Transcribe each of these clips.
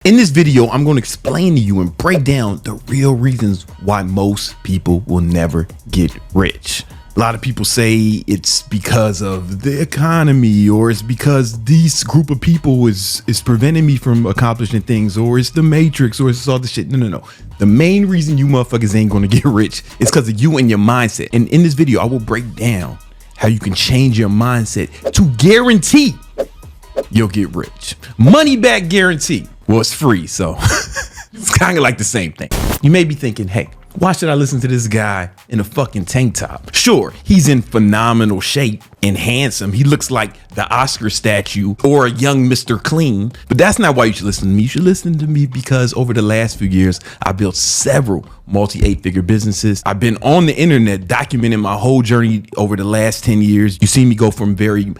In this video, I'm going to explain to you and break down the real reasons why most people will never get rich. A lot of people say it's because of the economy, or it's because this group of people is preventing me from accomplishing things, or it's the matrix, or it's all this shit. No. The main reason you motherfuckers ain't going to get rich is because of you and your mindset. And in this video, I will break down how you can change your mindset to guarantee you'll get rich. Money back guarantee. Well, it's free, so it's kind of like the same thing. You may be thinking, hey, why should I listen to this guy in a fucking tank top? Sure, he's in phenomenal shape and handsome. He looks like the Oscar statue or a young Mr. Clean, but that's not why you should listen to me. You should listen to me because over the last few years, I built several multi-8-figure businesses. I've been on the internet documenting my whole journey over the last 10 years. You see me go from very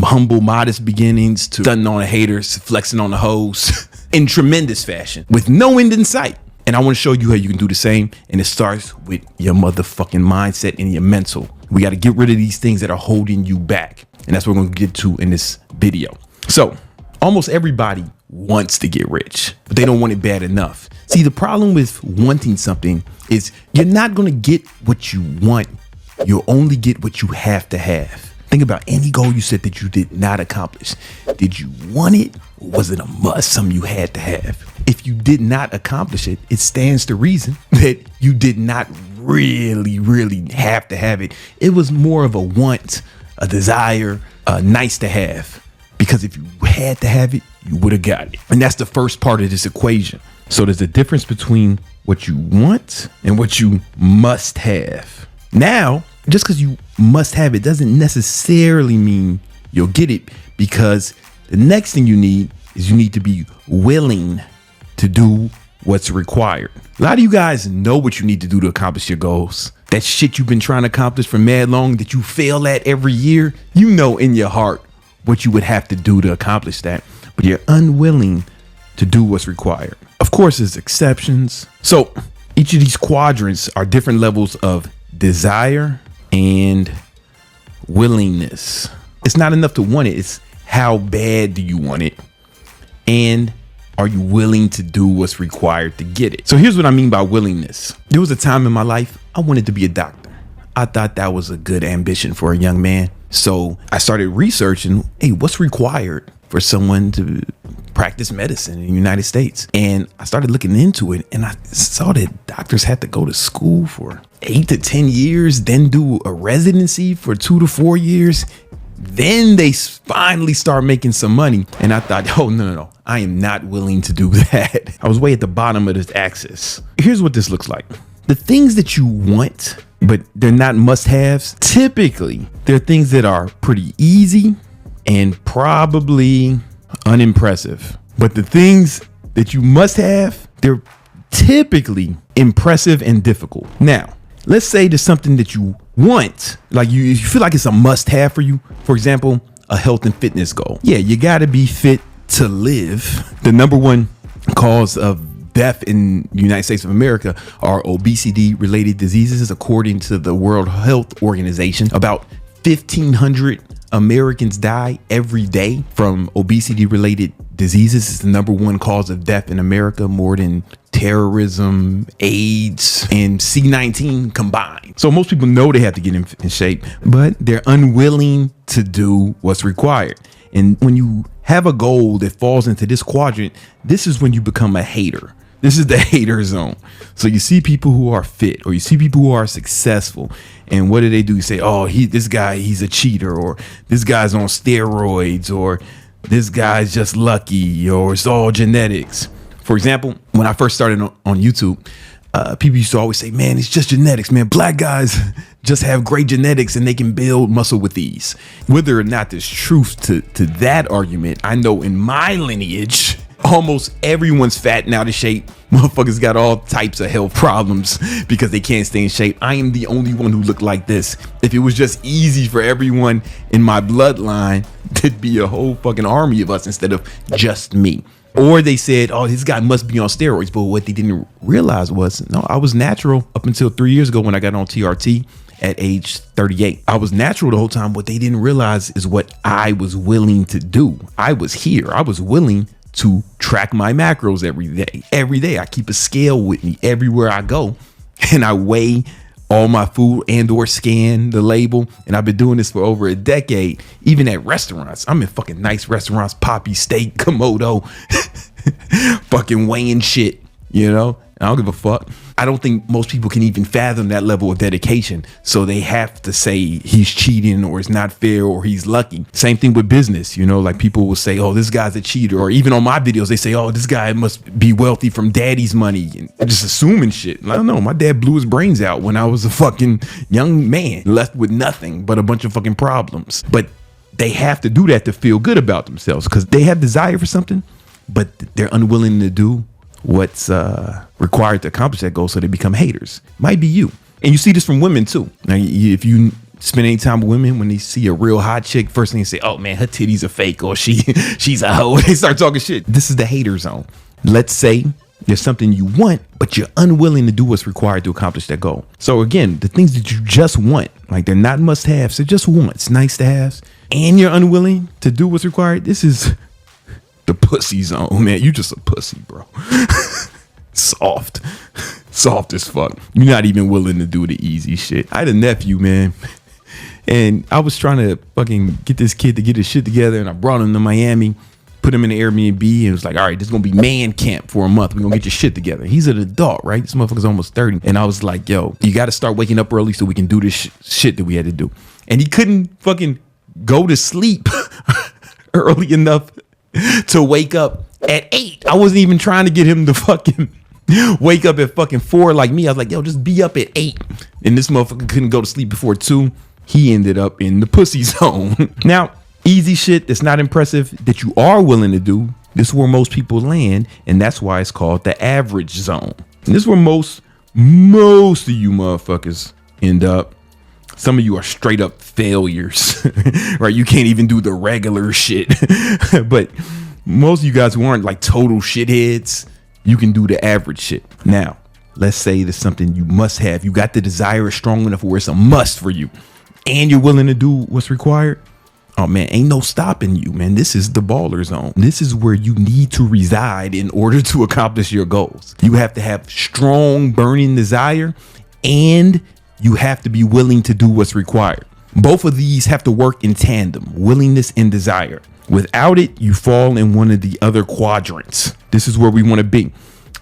humble, modest beginnings to stunting on the haters, flexing on the hoes in tremendous fashion with no end in sight. And I want to show you how you can do the same. And it starts with your motherfucking mindset and your mental. We got to get rid of these things that are holding you back. And that's what we're going to get to in this video. So almost everybody wants to get rich, but they don't want it bad enough. See, the problem with wanting something is you're not going to get what you want. You'll only get what you have to have. Think about any goal you set that you did not accomplish. Did you want it, or was it a must, something you had to have? If you did not accomplish it, it stands to reason that you did not really have to have it. It was more of a want, a desire, a nice to have. Because if you had to have it, you would have got it. And that's the first part of this equation. So there's a difference between what you want and what you must have. Now, just because you must have it doesn't necessarily mean you'll get it, because the next thing you need is you need to be willing to do what's required. A lot of you guys know what you need to do to accomplish your goals. That shit you've been trying to accomplish for mad long that you fail at every year. You know in your heart what you would have to do to accomplish that, but you're unwilling to do what's required. Of course, there's exceptions. So each of these quadrants are different levels of desire and willingness. It's not enough to want it. It's how bad do you want it? And are you willing to do what's required to get it? So here's what I mean by willingness. There was a time in my life I wanted to be a doctor. I thought that was a good ambition for a young man. So I started researching, hey, what's required for someone to practice medicine in the United States? And I started looking into it, and I saw that doctors had to go to school for 8 to 10 years, then do a residency for 2 to 4 years. Then they finally start making some money. And I thought, oh, no. I am not willing to do that. I was way at the bottom of this axis. Here's what this looks like. The things that you want, but they're not must-haves, typically, they're things that are pretty easy and probably unimpressive. But the things that you must have, they're typically impressive and difficult. Now, let's say there's something that you want, like you feel like it's a must have for you. For example, a health and fitness goal. Yeah, you got to be fit to live. The number one cause of death in the United States of America are obesity related diseases, according to the World Health Organization. About 1,500 Americans die every day from obesity related diseases. It's the number one cause of death in America, more than terrorism, AIDS, and C-19 combined. So most people know they have to get in shape, but they're unwilling to do what's required. And when you have a goal that falls into this quadrant, this is when you become a hater. This is the hater zone. So you see people who are fit, or you see people who are successful, and what do? You say, oh, this guy, he's a cheater, or this guy's on steroids, or this guy's just lucky, or it's all genetics. For example, when I first started on YouTube, people used to always say, man, it's just genetics, man. Black guys just have great genetics and they can build muscle with ease. Whether or not there's truth to that argument, I know in my lineage, almost everyone's fat and out of shape. Motherfuckers got all types of health problems because they can't stay in shape. I am the only one who looked like this. If it was just easy for everyone in my bloodline, there'd be a whole fucking army of us instead of just me. Or they said, oh, this guy must be on steroids. But what they didn't realize was, no, I was natural up until 3 years ago when I got on TRT at age 38. I was natural the whole time. What they didn't realize is what I was willing to do. I was here. I was willing to track my macros every day. Every day I keep a scale with me everywhere I go, and I weigh all my food and or scan the label. And I've been doing this for over a decade, even at restaurants. I'm in fucking nice restaurants, Poppy Steak, Komodo, fucking weighing shit, you know? I don't give a fuck. I don't think most people can even fathom that level of dedication. So they have to say he's cheating or it's not fair or he's lucky. Same thing with business. You know, like people will say, oh, this guy's a cheater. Or even on my videos, they say, oh, this guy must be wealthy from daddy's money. And just assuming shit. I don't know. My dad blew his brains out when I was a fucking young man, left with nothing but a bunch of fucking problems. But they have to do that to feel good about themselves because they have desire for something, but they're unwilling to do what's required to accomplish that goal, so they become haters. Might be you. And you see this from women too. Now, if you spend any time with women, when they see a real hot chick, first thing they say, oh man, her titties are fake, or she's a hoe. They start talking shit. This is the hater zone. Let's say there's something you want, but you're unwilling to do what's required to accomplish that goal. So again, the things that you just want, like they're not must-haves, they're just wants, nice to haves, and you're unwilling to do what's required. This is the pussy zone, man. You just a pussy, bro. Soft as fuck. You're not even willing to do the easy shit. I had a nephew, man, and I was trying to fucking get this kid to get his shit together, and I brought him to Miami, put him in the Airbnb, and it was like, all right, this is gonna be man camp for a month. We're gonna get your shit together. He's an adult, right? This motherfucker's almost 30. And I was like, yo, you gotta start waking up early so we can do this shit that we had to do. And he couldn't fucking go to sleep early enough to wake up at 8. I wasn't even trying to get him to fucking wake up at fucking 4 like me. I was like, yo, just be up at 8. And this motherfucker couldn't go to sleep before 2. He ended up in the pussy zone. Now, easy shit that's not impressive that you are willing to do, this is where most people land, and that's why it's called the average zone. And this is where most of you motherfuckers end up. Some of you are straight up failures, right? You can't even do the regular shit. But most of you guys who aren't like total shitheads, you can do the average shit. Now, let's say there's something you must have. You got the desire strong enough where it's a must for you, and you're willing to do what's required. Oh man, ain't no stopping you, man. This is the baller zone. This is where you need to reside in order to accomplish your goals. You have to have strong burning desire, and you have to be willing to do what's required. Both of these have to work in tandem, willingness and desire. Without it, you fall in one of the other quadrants. This is where we want to be.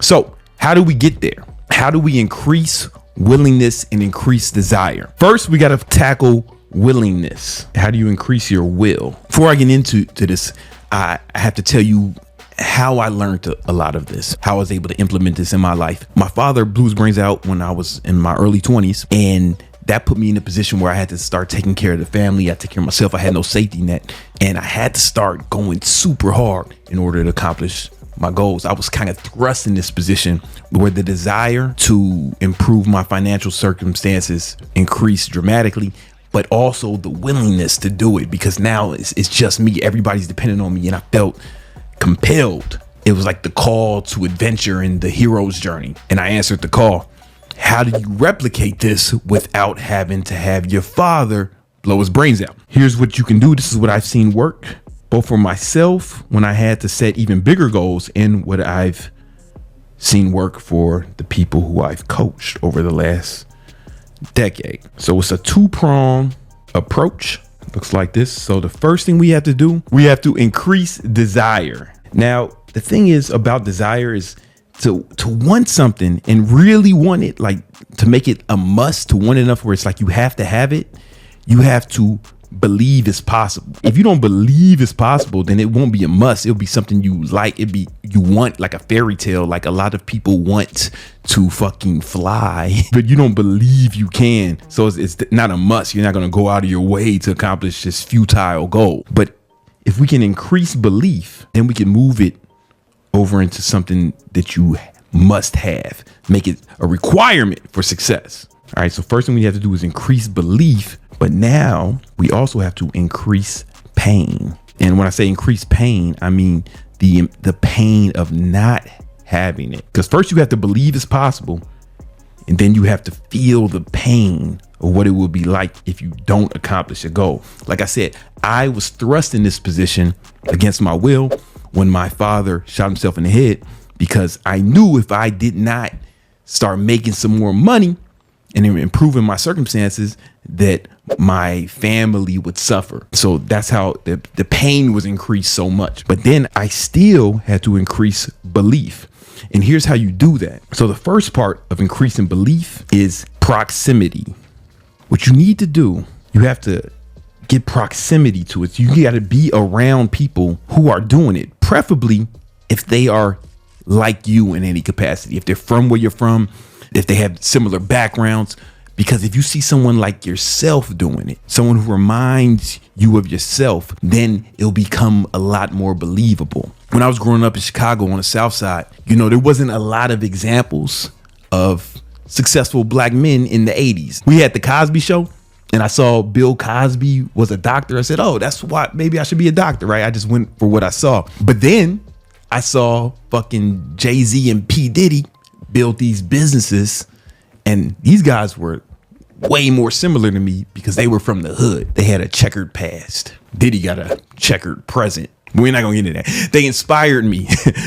So how do we get there? How do we increase willingness and increase desire? First, we got to tackle willingness. How do you increase your will? Before I get into this, I have to tell you how I learned a lot of this, how I was able to implement this in my life. My father blew his brains out when I was in my early 20s, and that put me in a position where I had to start taking care of the family. I took care of myself. I had no safety net, and I had to start going super hard in order to accomplish my goals. I was kind of thrust in this position where the desire to improve my financial circumstances increased dramatically, but also the willingness to do it, because now it's just me. Everybody's depending on me, and I felt compelled. It was like the call to adventure in the hero's journey, and I answered the call. How do you replicate this without having to have your father blow his brains out? Here's what you can do. This is what I've seen work, both for myself when I had to set even bigger goals, and what I've seen work for the people who I've coached over the last decade. So it's a two-pronged approach. Looks like this. So the first thing we have to do, we have to increase desire. Now, the thing is about desire is to want something and really want it, like to make it a must, to want it enough where it's like you have to have it. You have to believe it's possible. If you don't believe it's possible, then it won't be a must. It'll be something you like. You want, like a fairy tale. Like a lot of people want to fucking fly, but you don't believe you can. So it's not a must. You're not going to go out of your way to accomplish this futile goal. But if we can increase belief, then we can move it over into something that you must have. Make it a requirement for success. All right. So first thing we have to do is increase belief. But now we also have to increase pain. And when I say increase pain, I mean the pain of not having it. Because first you have to believe it's possible, and then you have to feel the pain of what it would be like if you don't accomplish a goal. Like I said, I was thrust in this position against my will when my father shot himself in the head, because I knew if I did not start making some more money and improving my circumstances, that my family would suffer. So that's how the pain was increased so much. But then I still had to increase belief. And here's how you do that. So the first part of increasing belief is proximity. What you need to do, you have to get proximity to it. You got to be around people who are doing it, preferably if they are like you in any capacity, if they're from where you're from, if they have similar backgrounds. Because if you see someone like yourself doing it, someone who reminds you of yourself, then it'll become a lot more believable. When I was growing up in Chicago on the South Side, there wasn't a lot of examples of successful black men in the 80s. We had the Cosby Show, and I saw Bill Cosby was a doctor. I said, oh, that's why maybe I should be a doctor, right? I just went for what I saw. But then I saw fucking Jay-Z and P. Diddy build these businesses, and these guys were way more similar to me because they were from the hood. They had a checkered past. Diddy got a checkered present. We're not gonna get into that. They inspired me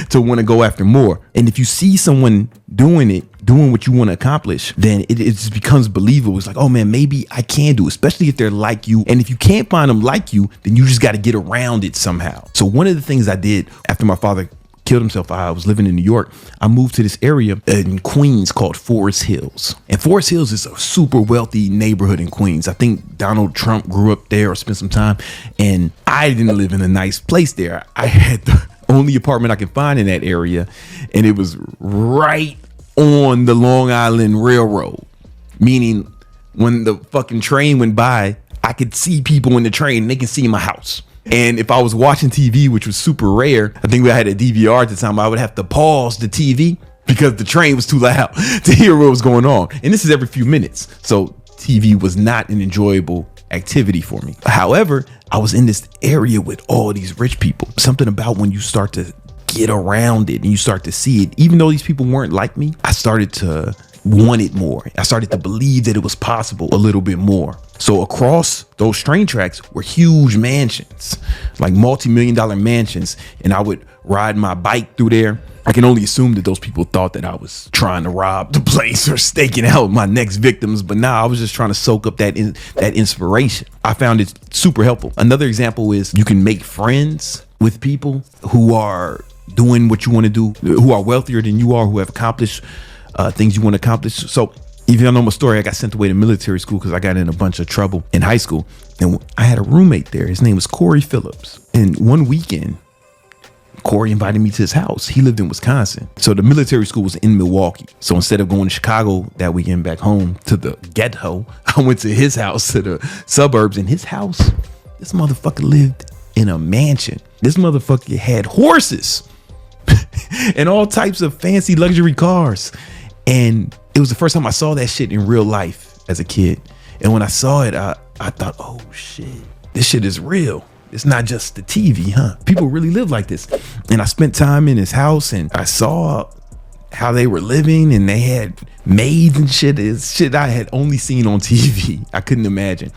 to want to go after more. And if you see someone doing what you want to accomplish, then it just becomes believable. It's like, oh man, maybe I can do it, especially if they're like you. And if you can't find them like you, then you just got to get around it somehow. So one of the things I did after my father killed himself, I was living in New York. I moved to this area in Queens called Forest Hills. And Forest Hills is a super wealthy neighborhood in Queens. I think Donald Trump grew up there or spent some time. And I didn't live in a nice place there. I had the only apartment I could find in that area. And it was right on the Long Island Railroad. Meaning when the fucking train went by, I could see people in the train and they can see my house. And if I was watching TV, which was super rare, I think I had a DVR at the time, I would have to pause the TV because the train was too loud to hear what was going on. And this is every few minutes. So TV was not an enjoyable activity for me. However, I was in this area with all these rich people. Something about when you start to get around it and you start to see it, even though these people weren't like me, I started to want it more. I started to believe that it was possible a little bit more. So across those train tracks were huge mansions, like multi-million-dollar mansions. And I would ride my bike through there. I can only assume that those people thought that I was trying to rob the place or staking out my next victims. But nah, I was just trying to soak up that inspiration. I found it super helpful. Another example is you can make friends with people who are doing what you want to do, who are wealthier than you are, who have accomplished things you want to accomplish. So if you know my story, I got sent away to military school because I got in a bunch of trouble in high school. And I had a roommate there. His name was Corey Phillips. And one weekend, Corey invited me to his house. He lived in Wisconsin. So the military school was in Milwaukee. So instead of going to Chicago that weekend back home to the ghetto, I went to his house to the suburbs. In his house, this motherfucker lived in a mansion. This motherfucker had horses and all types of fancy luxury cars. And it was the first time I saw that shit in real life as a kid. And when I saw it, I thought, oh shit, this shit is real. It's not just the TV, huh? People really live like this. And I spent time in his house and I saw how they were living, and they had maids and shit. It's shit I had only seen on TV. I couldn't imagine.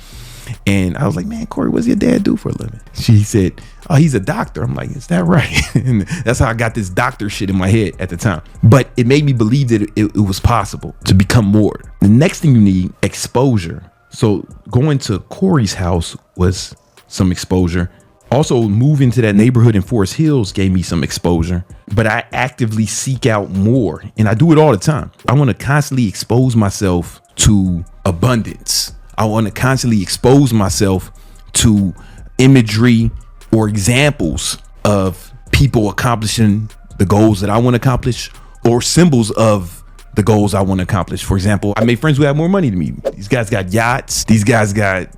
And I was like, man, Corey, what's your dad do for a living? She said, oh, he's a doctor. I'm like, is that right? And that's how I got this doctor shit in my head at the time. But it made me believe that it was possible to become more. The next thing you need, exposure. So going to Corey's house was some exposure. Also, moving to that neighborhood in Forest Hills gave me some exposure, but I actively seek out more, and I do it all the time. I want to constantly expose myself to abundance. I want to constantly expose myself to imagery or examples of people accomplishing the goals that I want to accomplish, or symbols of the goals I want to accomplish. For example, I made friends who have more money than me. These guys got yachts. These guys got,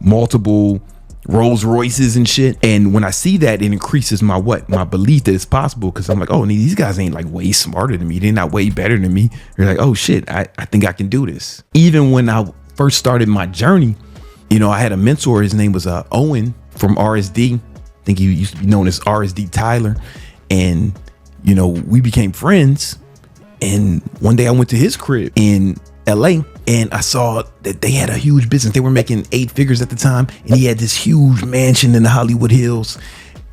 multiple Rolls Royces and shit. And when I see that, it increases my belief that it's possible, because I'm like, oh, these guys ain't like way smarter than me. They're not way better than me. They're like, oh shit, I think I can do this. Even when I first started my journey, I had a mentor. His name was Owen from RSD. I think he used to be known as RSD Tyler. And we became friends. And one day I went to his crib in LA, and I saw that they had a huge business. They were making 8 figures at the time, and he had this huge mansion in the Hollywood Hills.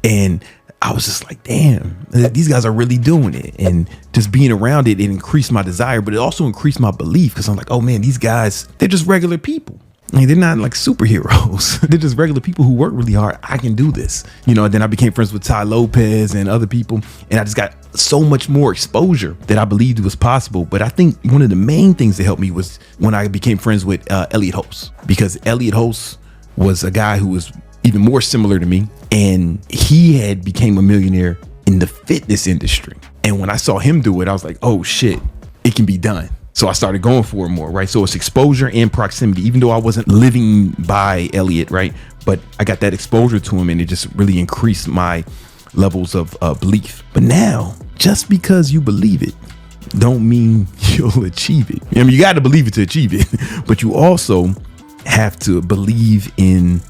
And I was just like, damn, these guys are really doing it. And just being around it increased my desire, but it also increased my belief, because I'm like, oh man, these guys, they're just regular people. I mean, they're not like superheroes. They're just regular people who work really hard. I can do this. You know, and then I became friends with Ty Lopez and other people, and I just got so much more exposure that I believed it was possible. But I think one of the main things that helped me was when I became friends with Elliot Holst, because Elliot Holst was a guy who was even more similar to me, and he had became a millionaire in the fitness industry. And when I saw him do it, I was like, oh shit, it can be done. So I started going for it more, right? So it's exposure and proximity, even though I wasn't living by Elliot, right? But I got that exposure to him, and it just really increased my levels of belief. But now, just because you believe it, don't mean you'll achieve it. I mean, you got to believe it to achieve it, but you also have to believe in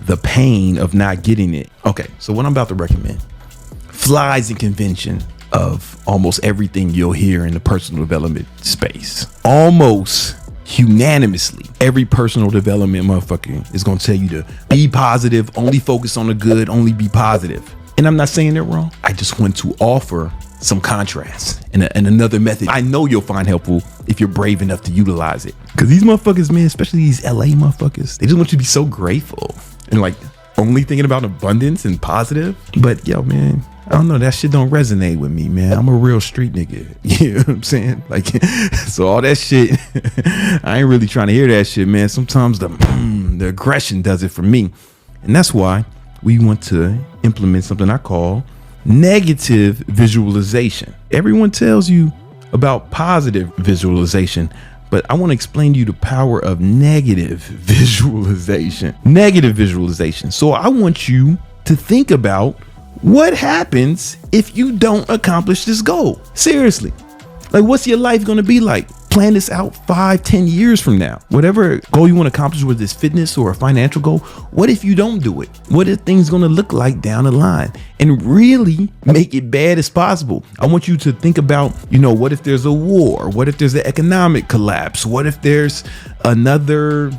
the pain of not getting it. Okay, so what I'm about to recommend flies in convention of almost everything you'll hear in the personal development space. Almost unanimously, every personal development motherfucker is going to tell you to be positive, only focus on the good, only be positive. And I'm not saying they're wrong. I just want to offer some contrast and another method I know you'll find helpful if you're brave enough to utilize it. Because these motherfuckers, man, especially these LA motherfuckers, they just want you to be so grateful and like only thinking about abundance and positive. But yo, man, I don't know, that shit don't resonate with me, man. I'm a real street nigga. You know what I'm saying? Like, so all that shit, I ain't really trying to hear that shit, man. Sometimes the aggression does it for me. And that's why we want to implement something I call negative visualization. Everyone tells you about positive visualization, but I want to explain to you the power of negative visualization. Negative visualization. So I want you to think about what happens if you don't accomplish this goal. Seriously. Like, what's your life going to be like? Plan this out 5-10 years from now. Whatever goal you want to accomplish, whether it's fitness or a financial goal, what if you don't do it? What are things going to look like down the line? And really make it bad as possible. I want you to think about, you know, what if there's a war? What if there's an economic collapse? What if there's another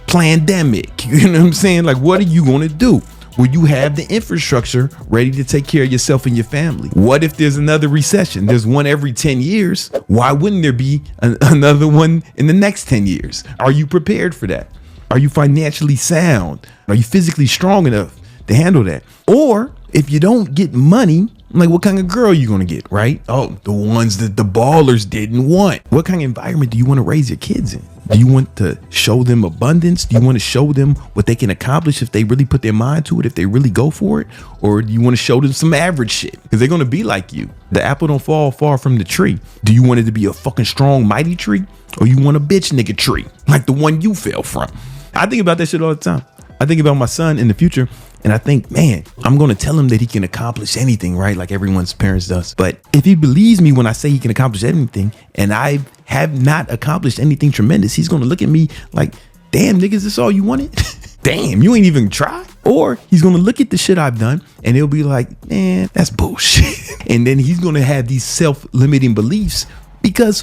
pandemic? You know what I'm saying? Like, what are you going to do? Will you have the infrastructure ready to take care of yourself and your family? What if there's another recession? There's one every 10 years. Why wouldn't there be another one in the next 10 years? Are you prepared for that? Are you financially sound? Are you physically strong enough to handle that? Or if you don't get money, like, what kind of girl are you going to get, right? Oh, the ones that the ballers didn't want. What kind of environment do you want to raise your kids in? Do you want to show them abundance? Do you want to show them what they can accomplish if they really put their mind to it, if they really go for it? Or do you want to show them some average shit? Because they're going to be like you. The apple don't fall far from the tree. Do you want it to be a fucking strong, mighty tree? Or you want a bitch nigga tree, like the one you fell from? I think about that shit all the time. I think about my son in the future, and I think, man, I'm going to tell him that he can accomplish anything, right? Like everyone's parents does. But if he believes me when I say he can accomplish anything, and I have not accomplished anything tremendous, he's going to look at me like, damn, nigga, is this all you wanted? Damn, you ain't even try. Or he's going to look at the shit I've done, and he'll be like, man, that's bullshit. And then he's going to have these self-limiting beliefs, because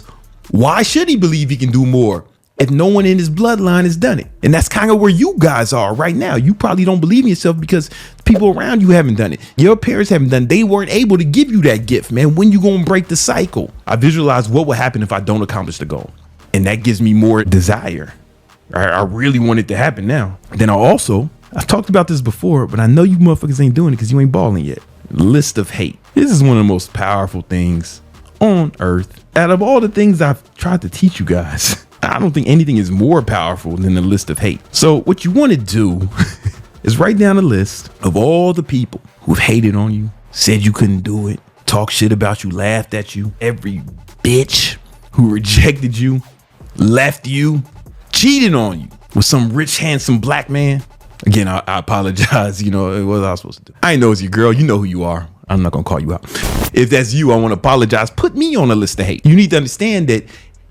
why should he believe he can do more if no one in his bloodline has done it? And that's kind of where you guys are right now. You probably don't believe in yourself because people around you haven't done it. Your parents haven't done it. They weren't able to give you that gift, man. When you gonna break the cycle? I visualize what will happen if I don't accomplish the goal. And that gives me more desire. I really want it to happen now. Then I've talked about this before, but I know you motherfuckers ain't doing it because you ain't balling yet. List of hate. This is one of the most powerful things on earth. Out of all the things I've tried to teach you guys, I don't think anything is more powerful than the list of hate. So what you want to do is write down a list of all the people who've hated on you, said you couldn't do it, talked shit about you, laughed at you, every bitch who rejected you, left you, cheated on you with some rich, handsome black man. Again, I apologize. You know, what was I supposed to do? I know it's your girl. You know who you are. I'm not going to call you out. If that's you, I want to apologize. Put me on a list of hate. You need to understand that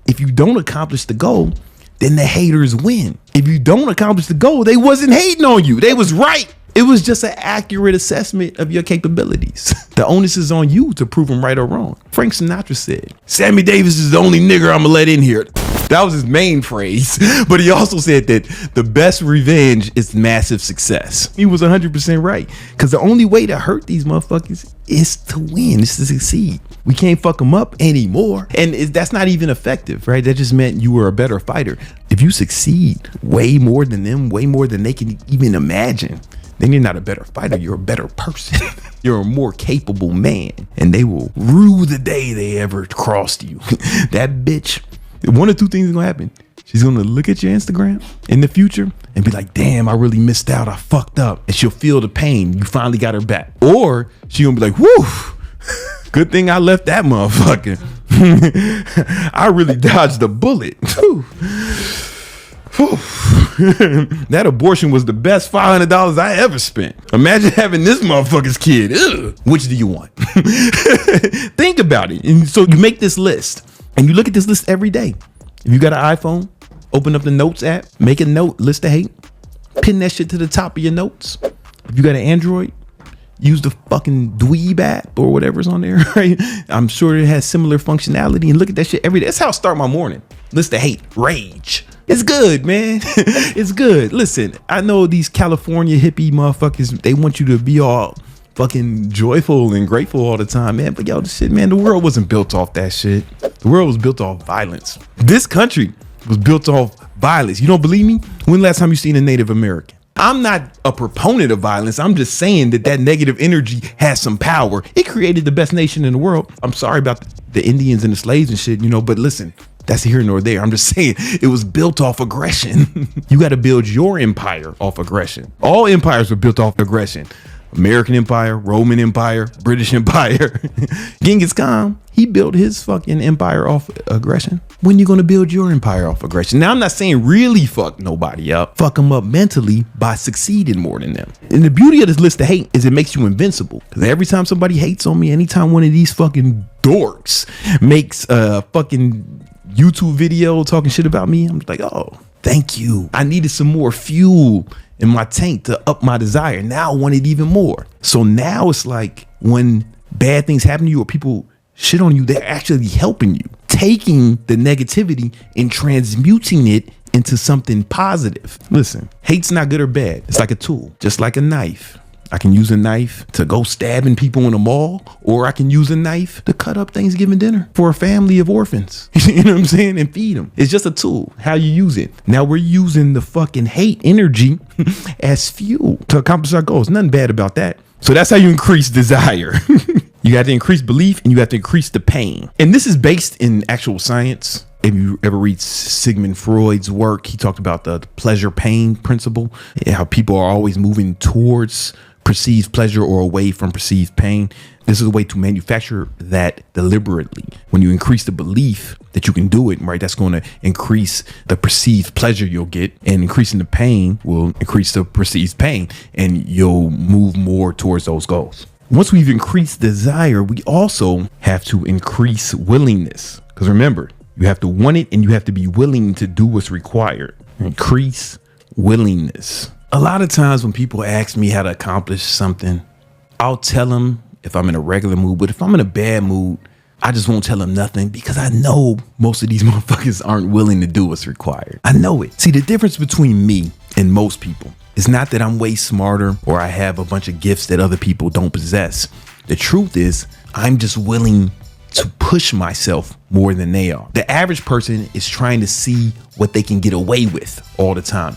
if you don't accomplish the goal, then the haters win. If you don't accomplish the goal, they wasn't hating on you. They was right. It was just an accurate assessment of your capabilities. The onus is on you to prove them right or wrong. Frank Sinatra said, Sammy Davis is the only nigger I'm gonna let in here. That was his main phrase. But he also said that the best revenge is massive success. He was 100% right. Because the only way to hurt these motherfuckers is to win, is to succeed. We can't fuck them up anymore. And that's not even effective, right? That just meant you were a better fighter. If you succeed way more than them, way more than they can even imagine, then you're not a better fighter. You're a better person. You're a more capable man. And they will rue the day they ever crossed you. That bitch, one or two things are gonna happen. She's gonna look at your Instagram in the future and be like, damn, I really missed out. I fucked up. And she'll feel the pain. You finally got her back. Or she gonna be like, whoo, good thing I left that motherfucker. I really dodged a bullet. That abortion was the best $500 I ever spent. Imagine having this motherfucker's kid. Ugh. Which do you want? Think about it. And so you make this list and you look at this list every day. If you got an iPhone, open up the notes app, make a note, list of hate, pin that shit to the top of your notes. If you got an Android, use the fucking Dweeb app or whatever's on there, right? I'm sure it has similar functionality, and look at that shit every day. That's how I start my morning. List of hate, rage. It's good, man. It's good. Listen, I know these California hippie motherfuckers, they want you to be all fucking joyful and grateful all the time, man. But yo, this shit, man, the world wasn't built off that shit. The world was built off violence. This country was built off violence. You don't believe me? When last time you seen a Native American? I'm not a proponent of violence. I'm just saying that negative energy has some power. It created the best nation in the world. I'm sorry about the Indians and the slaves and shit, but listen, that's here nor there. I'm just saying it was built off aggression. You got to build your empire off aggression. All empires were built off aggression. American Empire, Roman Empire, British Empire. Genghis Khan, he built his fucking empire off aggression. When you gonna build your empire off aggression? Now, I'm not saying really fuck nobody up. Fuck them up mentally by succeeding more than them. And the beauty of this list of hate is it makes you invincible. Because every time somebody hates on me, anytime one of these fucking dorks makes a fucking YouTube video talking shit about me, I'm like, oh, thank you. I needed some more fuel in my tank to up my desire. Now I want it even more. So now it's like when bad things happen to you or people shit on you, they're actually helping you, taking the negativity and transmuting it into something positive. Listen, hate's not good or bad. It's like a tool, just like a knife. I can use a knife to go stabbing people in the mall, or I can use a knife to cut up Thanksgiving dinner for a family of orphans. You know what I'm saying? And feed them. It's just a tool, how you use it. Now we're using the fucking hate energy as fuel to accomplish our goals. Nothing bad about that. So that's how you increase desire. You have to increase belief and you have to increase the pain. And this is based in actual science. If you ever read Sigmund Freud's work, he talked about the pleasure pain principle, and how people are always moving towards perceived pleasure or away from perceived pain. This is a way to manufacture that deliberately. When you increase the belief that you can do it, right, that's going to increase the perceived pleasure you'll get, and increasing the pain will increase the perceived pain, and you'll move more towards those goals. Once we've increased desire, we also have to increase willingness. Because remember, you have to want it and you have to be willing to do what's required. Increase willingness. A lot of times when people ask me how to accomplish something, I'll tell them if I'm in a regular mood, but if I'm in a bad mood, I just won't tell them nothing because I know most of these motherfuckers aren't willing to do what's required. I know it. See, the difference between me and most people is not that I'm way smarter or I have a bunch of gifts that other people don't possess. The truth is I'm just willing to push myself more than they are. The average person is trying to see what they can get away with all the time.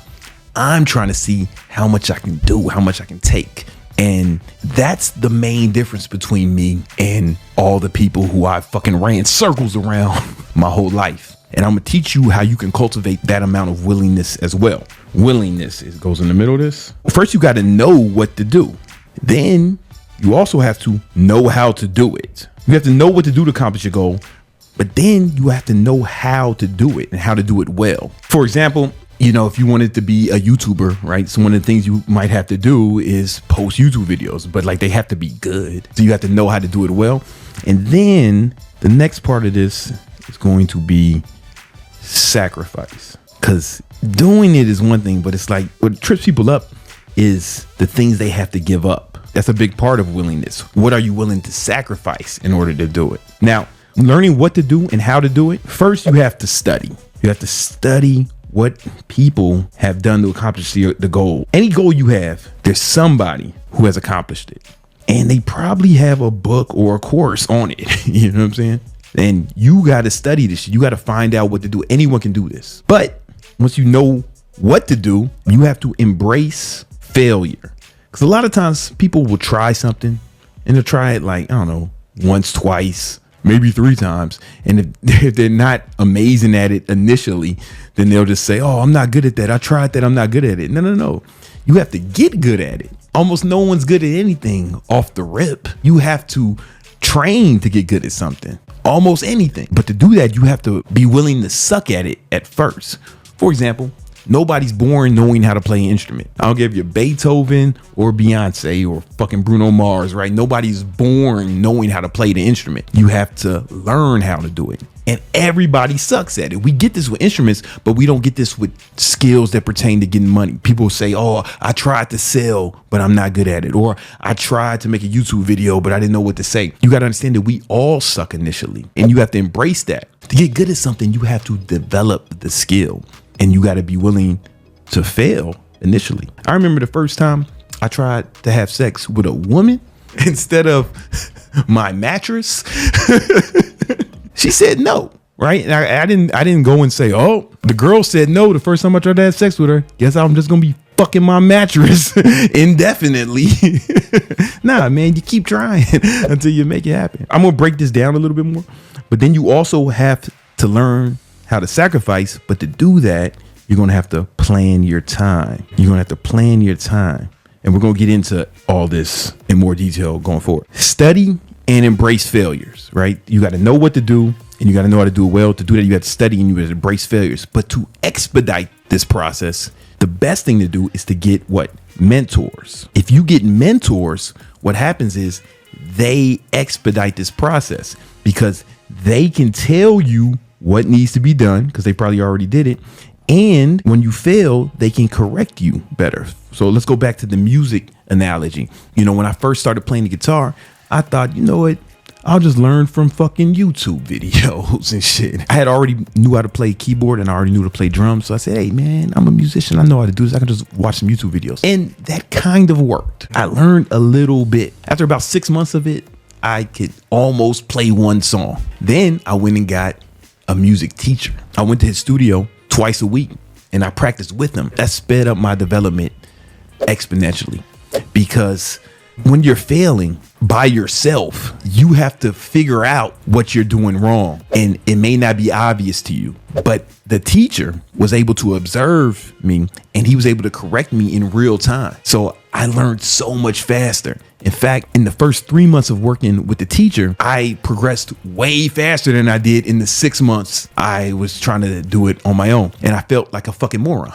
I'm trying to see how much I can do, how much I can take. And that's the main difference between me and all the people who I fucking ran circles around my whole life. And I'm gonna teach you how you can cultivate that amount of willingness as well. Willingness, it goes in the middle of this. First, you gotta know what to do. Then you also have to know how to do it. You have to know what to do to accomplish your goal, but then you have to know how to do it and how to do it well. For example, if you wanted to be a YouTuber, right? So one of the things you might have to do is post YouTube videos, but they have to be good. So you have to know how to do it well. And then the next part of this is going to be sacrifice. Because doing it is one thing, but it's like what trips people up is the things they have to give up. That's a big part of willingness. What are you willing to sacrifice in order to do it? Now, learning what to do and how to do it, first you have to study. You have to study what people have done to accomplish the goal. Any goal you have, there's somebody who has accomplished it. And they probably have a book or a course on it. You know what I'm saying? And you got to study this. You got to find out what to do. Anyone can do this. But once you know what to do, you have to embrace failure. Because a lot of times people will try something and they'll try it like, I don't know, once, twice, maybe 3 times. And if they're not amazing at it initially, then they'll just say, oh, I'm not good at that. I tried that. I'm not good at it. No. You have to get good at it. Almost no one's good at anything off the rip. You have to train to get good at something, almost anything. But to do that, you have to be willing to suck at it at first. For example, nobody's born knowing how to play an instrument. I don't give you Beethoven or Beyonce or fucking Bruno Mars, right? Nobody's born knowing how to play the instrument. You have to learn how to do it. And everybody sucks at it. We get this with instruments, but we don't get this with skills that pertain to getting money. People say, oh, I tried to sell, but I'm not good at it. Or I tried to make a YouTube video, but I didn't know what to say. You got to understand that we all suck initially, and you have to embrace that. To get good at something, you have to develop the skill, and you got to be willing to fail initially. I remember the first time I tried to have sex with a woman instead of my mattress. She said no, right? And I didn't go and say, oh, the girl said no the first time I tried to have sex with her. Guess I'm just gonna be fucking my mattress indefinitely. Nah, man, you keep trying until you make it happen. I'm gonna break this down a little bit more, but then you also have to learn how to sacrifice. But to do that, you're gonna have to plan your time. You're gonna have to plan your time. And we're gonna get into all this in more detail going forward. Study and embrace failures, right? You got to know what to do and you got to know how to do it well. To do that, you have to study and you have to embrace failures. But to expedite this process, the best thing to do is to get what? Mentors. If you get mentors, what happens is they expedite this process because they can tell you what needs to be done because they probably already did it. And when you fail, they can correct you better. So let's go back to the music analogy. You know, when I first started playing the guitar, I thought, you know what? I'll just learn from fucking YouTube videos and shit. I had already knew how to play keyboard and I already knew to play drums. So I said, hey man, I'm a musician. I know how to do this. I can just watch some YouTube videos. And that kind of worked. I learned a little bit. After about 6 months of it, I could almost play one song. Then I went and got a music teacher. I went to his studio twice a week and I practiced with him. That sped up my development exponentially because when you're failing by yourself, you have to figure out what you're doing wrong. And it may not be obvious to you, but the teacher was able to observe me and he was able to correct me in real time. So I learned so much faster. In fact, in the first 3 months of working with the teacher, I progressed way faster than I did in the 6 months I was trying to do it on my own. And I felt like a fucking moron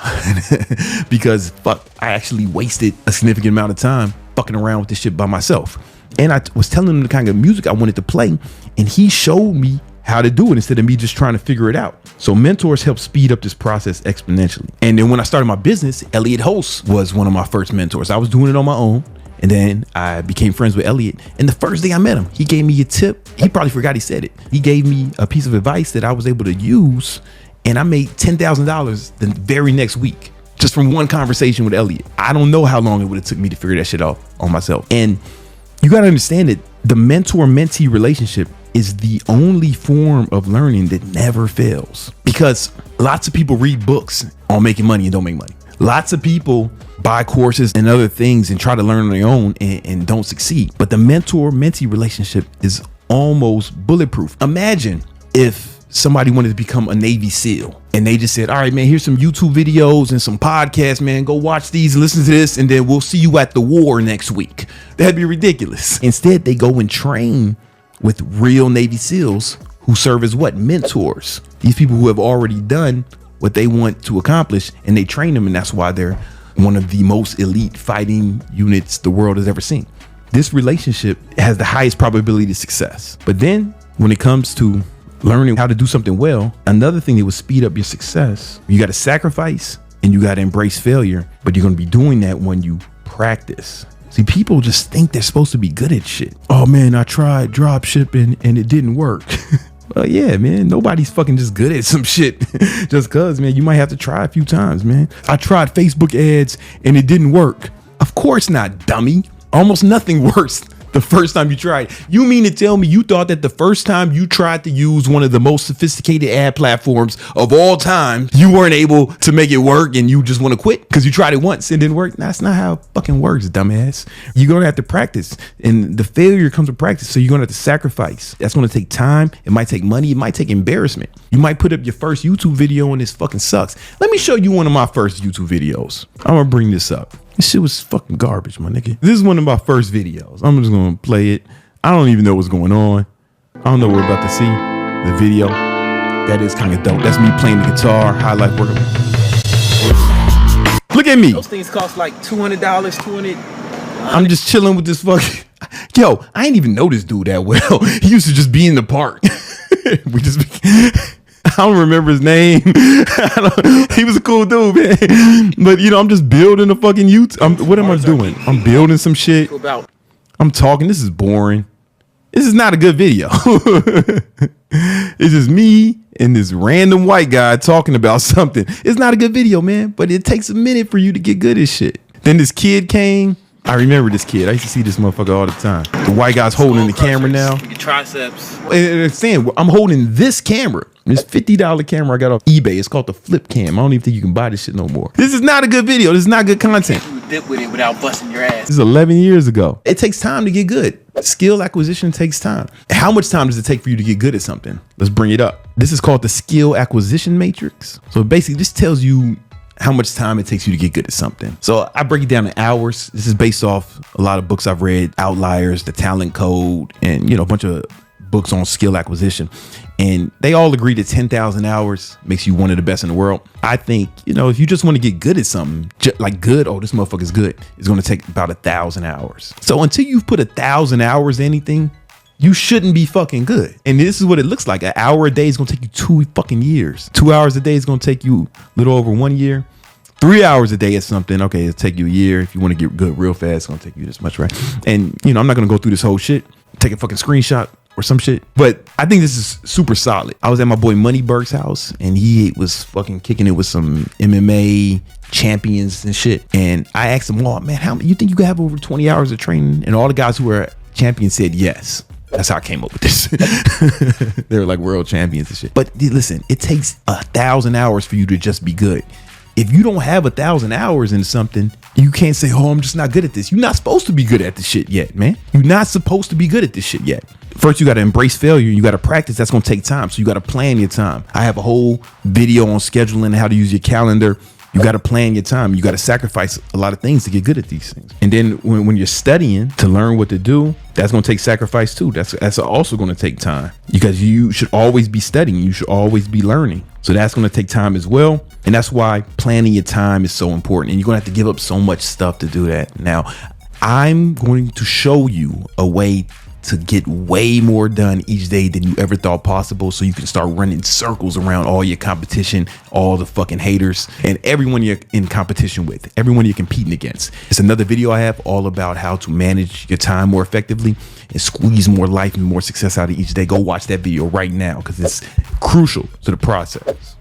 because I actually wasted a significant amount of time fucking around with this shit by myself. And I was telling him the kind of music I wanted to play, and he showed me how to do it instead of me just trying to figure it out. So mentors help speed up this process exponentially. And then when I started my business, Elliot Host was one of my first mentors. I was doing it on my own. And then I became friends with Elliot. And the first day I met him, he gave me a tip. He probably forgot he said it. He gave me a piece of advice that I was able to use. And I made $10,000 the very next week just from one conversation with Elliot. I don't know how long it would have took me to figure that shit out on myself. And you got to understand that the mentor-mentee relationship is the only form of learning that never fails, because lots of people read books on making money and don't make money. Lots of people buy courses and other things and try to learn on their own and don't succeed. But the mentor-mentee relationship is almost bulletproof. Imagine if somebody wanted to become a Navy SEAL and they just said, all right, man, here's some YouTube videos and some podcasts, man, go watch these, listen to this, and then we'll see you at the war next week. That'd be ridiculous. Instead, they go and train with real Navy SEALs who serve as what? Mentors. These people who have already done what they want to accomplish, and they train them, and that's why they're one of the most elite fighting units the world has ever seen. This relationship has the highest probability of success. But then when it comes to learning how to do something well, another thing that will speed up your success, you got to sacrifice and you got to embrace failure, but you're going to be doing that when you practice. See, people just think they're supposed to be good at shit. Oh man, I tried drop shipping and it didn't work. Well, yeah, man, nobody's fucking just good at some shit just cause, man. You might have to try a few times, man. I tried Facebook ads and it didn't work. Of course not, dummy. Almost nothing works the first time you tried. You mean to tell me you thought that the first time you tried to use one of the most sophisticated ad platforms of all time, you weren't able to make it work and you just want to quit because you tried it once and it didn't work? That's not how it fucking works, dumbass. You're going to have to practice, and the failure comes with practice. So you're going to have to sacrifice. That's going to take time. It might take money. It might take embarrassment. You might put up your first YouTube video and this fucking sucks. Let me show you one of my first YouTube videos. I'm going to bring this up. This shit was fucking garbage, my nigga. This is one of my first videos. I'm just gonna play it. I don't even know what's going on. I don't know what we're about to see. The video. That is kind of dope. That's me playing the guitar, high life working. Look at me. Those things cost like $200, 200. I'm just chilling with this fucking. Yo, I ain't even know this dude that well. He used to just be in the park. We just. I don't remember his name. He was a cool dude, man. But you know, I'm just building a fucking YouTube. What am I doing? I'm building some shit. I'm talking. This is boring. This is not a good video. It's just me and this random white guy talking about something. It's not a good video, man. But it takes a minute for you to get good at shit. Then this kid came. I remember this kid. I used to see this motherfucker all the time. The white guy's holding the camera now. Your triceps. And saying I'm holding this camera. This $50 camera I got off eBay. It's called the Flip Cam. I don't even think you can buy this shit no more. This is not a good video. This is not good content. You would dip with it without busting your ass. This is 11 years ago. It takes time to get good. Skill acquisition takes time. How much time does it take for you to get good at something? Let's bring it up. This is called the skill acquisition matrix. So basically this tells you how much time it takes you to get good at something. So I break it down in hours. This is based off a lot of books I've read, Outliers, The Talent Code, and you know, a bunch of books on skill acquisition. And they all agree that 10,000 hours makes you one of the best in the world. I think, you know, if you just want to get good at something, like good, oh, this motherfucker's good, it's going to take about 1,000 hours. So until you've put 1,000 hours in anything, you shouldn't be fucking good. And this is what it looks like. An hour a day is going to take you 2 fucking years. 2 hours a day is going to take you a little over 1 year. 3 hours a day is something, okay, it'll take you a year. If you want to get good real fast, it's going to take you this much, right? And, you know, I'm not going to go through this whole shit. Take a fucking screenshot or some shit. But I think this is super solid. I was at my boy Moneyberg's house and he was fucking kicking it with some MMA champions and shit. And I asked him, oh, man, how you think you could have over 20 hours of training? And all the guys who were champions said yes. That's how I came up with this. They were like world champions and shit. But listen, it takes 1,000 hours for you to just be good. If you don't have 1,000 hours in something, you can't say, oh, I'm just not good at this. You're not supposed to be good at this shit yet, man. You're not supposed to be good at this shit yet. First, you got to embrace failure. You got to practice. That's going to take time. So you got to plan your time. I have a whole video on scheduling and how to use your calendar. You got to plan your time. You got to sacrifice a lot of things to get good at these things. And then when you're studying to learn what to do, that's going to take sacrifice too. That's also going to take time because you should always be studying. You should always be learning. So that's going to take time as well. And that's why planning your time is so important. And you're going to have to give up so much stuff to do that. Now, I'm going to show you a way to get way more done each day than you ever thought possible, so you can start running circles around all your competition, all the fucking haters, and everyone you're in competition with, everyone you're competing against. It's another video I have all about how to manage your time more effectively and squeeze more life and more success out of each day. Go watch that video right now because it's crucial to the process.